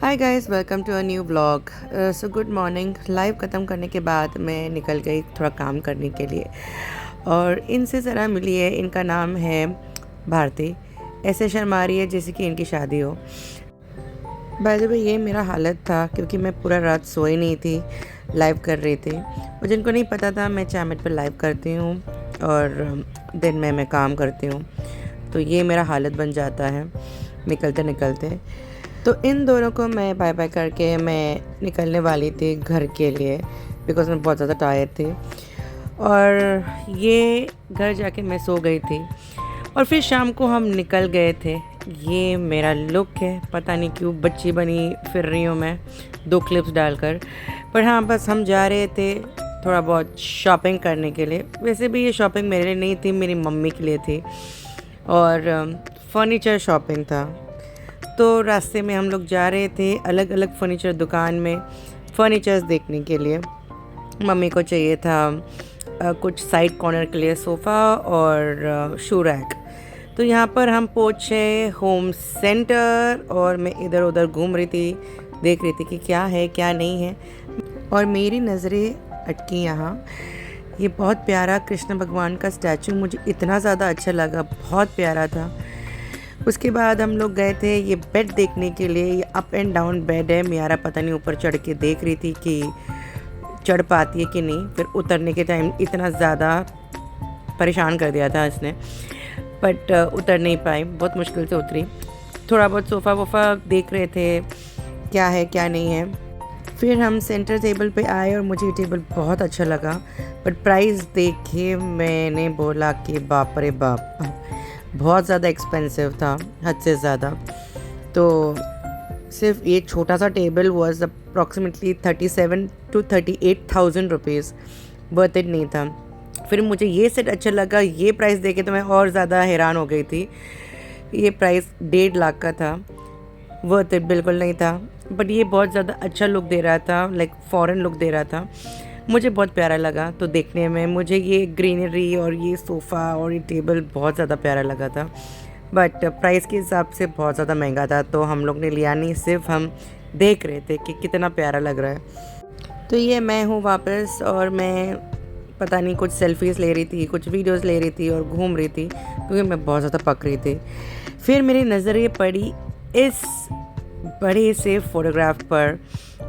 Hi guys, welcome to a new vlog. So good morning. Live ख़त्म करने के बाद मैं निकल गई थोड़ा काम करने के लिए और इनसे ज़रा मिली है। इनका नाम है भारती। ऐसे शर्मा रही है जैसे कि इनकी शादी हो। बाय द वे, ये मेरा हालत था क्योंकि मैं पूरा रात सोई नहीं थी, लाइव कर रही थी। और जिनको नहीं पता था, मैं चामिट पर लाइव करती हूँ और दिन में मैं काम करती हूँ, तो ये मेरा हालत बन जाता है निकलते निकलते। तो इन दोनों को मैं बाय बाय करके मैं निकलने वाली थी घर के लिए, बिकॉज़ मैं बहुत ज़्यादा टायर्ड थी। और ये घर जाके मैं सो गई थी और फिर शाम को हम निकल गए थे। ये मेरा लुक है, पता नहीं क्यों बच्ची बनी फिर रही हूँ मैं 2 क्लिप्स डालकर। पर हाँ, बस हम जा रहे थे थोड़ा बहुत शॉपिंग करने के लिए। वैसे भी ये शॉपिंग मेरे लिए नहीं थी, मेरी मम्मी के लिए थी और फर्नीचर शॉपिंग था। तो रास्ते में हम लोग जा रहे थे अलग अलग फर्नीचर दुकान में फ़र्नीचर्स देखने के लिए। मम्मी को चाहिए था कुछ साइड कॉर्नर के लिए सोफ़ा और शू रैक। तो यहाँ पर हम पहुँचे होम सेंटर और मैं इधर उधर घूम रही थी, देख रही थी कि क्या है क्या नहीं है। और मेरी नज़रें अटकी यहाँ। ये बहुत प्यारा कृष्ण भगवान का स्टैचू मुझे इतना ज़्यादा अच्छा लगा, बहुत प्यारा था। उसके बाद हम लोग गए थे ये बेड देखने के लिए। ये अप एंड डाउन बेड है। मियारा पता नहीं ऊपर चढ़ के देख रही थी कि चढ़ पाती है कि नहीं। फिर उतरने के टाइम इतना ज़्यादा परेशान कर दिया था इसने, बट उतर नहीं पाई, बहुत मुश्किल से उतरी। थोड़ा बहुत सोफ़ा वोफ़ा देख रहे थे क्या है क्या नहीं है। फिर हम सेंटर टेबल पे आए और मुझे ये टेबल बहुत अच्छा लगा, बट प्राइस देख के मैंने बोला कि बाप रे बाप, बहुत ज़्यादा एक्सपेंसिव था, हद से ज़्यादा। तो सिर्फ ये छोटा सा table was approximately 37 to 38,000 rupees. Worth it नहीं था। फिर मुझे ये सेट अच्छा लगा। ये प्राइस देखे तो मैं और ज़्यादा हैरान हो गई थी। ये प्राइस 1.5 लाख का था। वर्थ इट बिल्कुल नहीं था, बट ये बहुत ज़्यादा अच्छा लुक दे रहा था, लाइक फॉरेन लुक दे रहा था। मुझे बहुत प्यारा लगा। तो देखने में मुझे ये ग्रीनरी और ये सोफ़ा और ये टेबल बहुत ज़्यादा प्यारा लगा था, बट प्राइस के हिसाब से बहुत ज़्यादा महंगा था। तो हम लोग ने लिया नहीं, सिर्फ हम देख रहे थे कि कितना प्यारा लग रहा है। तो ये मैं हूँ वापस और मैं पता नहीं कुछ सेल्फीज़ ले रही थी, कुछ वीडियोज़ ले रही थी और घूम रही थी क्योंकि मैं बहुत ज़्यादा पक रही थी। फिर मेरी नज़र ये पड़ी इस बड़े से फ़ोटोग्राफ पर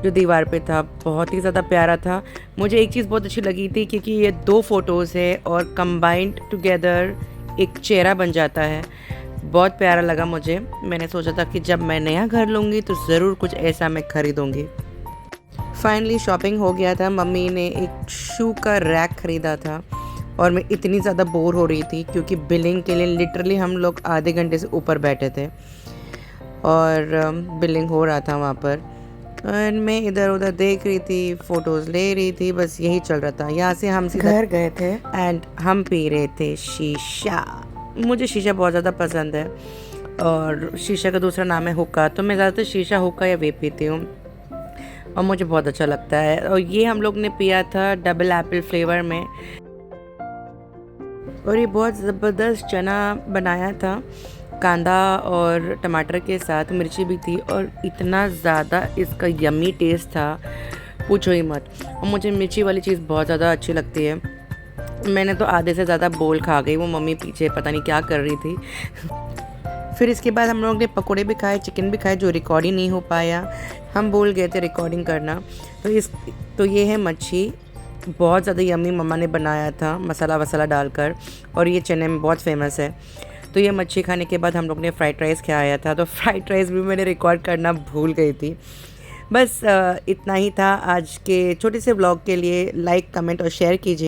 जो दीवार पे था। बहुत ही ज़्यादा प्यारा था। मुझे एक चीज़ बहुत अच्छी लगी थी क्योंकि ये 2 फ़ोटोज़ है और कंबाइंड टुगेदर एक चेहरा बन जाता है। बहुत प्यारा लगा मुझे। मैंने सोचा था कि जब मैं नया घर लूँगी तो ज़रूर कुछ ऐसा मैं ख़रीदूँगी। फाइनली शॉपिंग हो गया था। मम्मी ने एक शू का रैक ख़रीदा था और मैं इतनी ज़्यादा बोर हो रही थी क्योंकि बिलिंग के लिए लिटरली हम लोग आधे घंटे से ऊपर बैठे थे और बिलिंग हो रहा था वहाँ पर। और मैं इधर उधर देख रही थी, फ़ोटोज़ ले रही थी, बस यही चल रहा था। यहाँ से हम सीधा घर गए थे एंड हम पी रहे थे शीशा। मुझे शीशा बहुत ज़्यादा पसंद है और शीशा का दूसरा नाम है हुक्का। तो मैं ज़्यादातर शीशा, हुक्का या वेप पीती हूँ और मुझे बहुत अच्छा लगता है। और ये हम लोग ने पिया था डबल एप्पल फ्लेवर में और ये बहुत ज़बरदस्त चना बनाया था, कांदा और टमाटर के साथ, मिर्ची भी थी और इतना ज़्यादा इसका यम्मी टेस्ट था, पूछो ही मत। और मुझे मिर्ची वाली चीज़ बहुत ज़्यादा अच्छी लगती है। मैंने तो आधे से ज़्यादा बोल खा गई। वो मम्मी पीछे पता नहीं क्या कर रही थी। फिर इसके बाद हम लोग ने पकोड़े भी खाए, चिकन भी खाए, जो रिकॉर्ड ही नहीं हो पाया। हम भूल गए थे रिकॉर्डिंग करना। तो ये है मच्छी, बहुत ज़्यादा यम्मी मम्मा ने बनाया था मसाला वसाला डालकर और ये चने में बहुत फेमस है। तो ये मच्छी खाने के बाद हम लोग ने फ़्राइड राइस खाया था। तो फ़्राइड राइस भी मैंने रिकॉर्ड करना भूल गई थी। बस इतना ही था आज के छोटे से व्लॉग के लिए। लाइक, कमेंट और शेयर कीजिए।